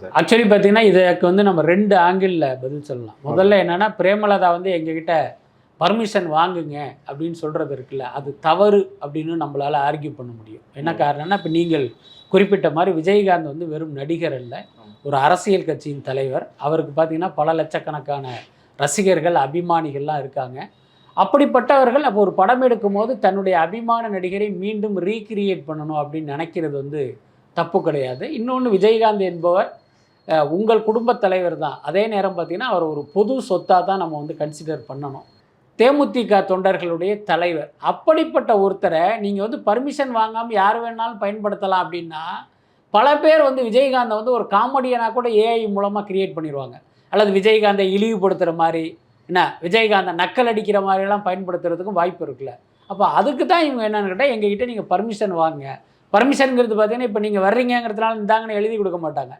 Sir? Actually பார்த்தீங்கன்னா இதுக்கு வந்து நம்ம 2 ஆங்கிளில் பதில் சொல்லலாம். முதல்ல என்னென்னா பிரேமலதா வந்து எங்ககிட்ட பர்மிஷன் வாங்குங்க அப்படின்னு சொல்கிறது இருக்குல்ல, அது தவறு அப்படின்னு நம்மளால் ஆர்கியூ பண்ண முடியும். என்ன காரணம்னா, இப்போ நீங்கள் குறிப்பிட்ட மாதிரி விஜயகாந்த் வந்து வெறும் நடிகர் அல்ல, ஒரு அரசியல் கட்சியின் தலைவர். அவருக்கு பார்த்தீங்கன்னா பல லட்சக்கணக்கான ரசிகர்கள், அபிமானிகள்லாம் இருக்காங்க. அப்படிப்பட்டவர்கள் அப்போ ஒரு படம் எடுக்கும்போது தன்னுடைய அபிமான நடிகரை மீண்டும் ரீக்ரியேட் பண்ணணும் அப்படின்னு நினைக்கிறது வந்து தப்பு கிடையாது. இன்னொன்று, விஜயகாந்த் என்பவர் உங்கள் குடும்பத் தலைவர் தான். அதே நேரம் பார்த்தீங்கன்னா, அவர் ஒரு பொது சொத்தா தான் நம்ம வந்து கன்சிடர் பண்ணணும். தேமுதிக தொண்டர்களுடைய தலைவர். அப்படிப்பட்ட ஒருத்தரை நீங்க வந்து பர்மிஷன் வாங்காம யார் வேணாலும் பயன்படுத்தலாம் அப்படின்னா, பல பேர் வந்து விஜயகாந்த வந்து ஒரு காமெடியனா கூட ஏஐ மூலமா கிரியேட் பண்ணிருவாங்க. அல்லது விஜயகாந்தை இழிவுபடுத்துற மாரி, என்ன விஜயகாந்த நக்கல் அடிக்கிற மாரியெல்லாம் பயன்படுத்துறதுக்கும் வாய்ப்பு இருக்குல்ல. அப்ப அதுக்கு தான் இவங்க என்னன்னு கேட்டா, எங்ககிட்ட நீங்க பர்மிஷன் வாங்குங்க. பர்மிஷன்ங்கிறது பார்த்தீங்கன்னா, இப்ப நீங்க வர்றீங்கங்கிறதுனால இந்தாங்கன்னு எழுதி குடுக்க மாட்டாங்க.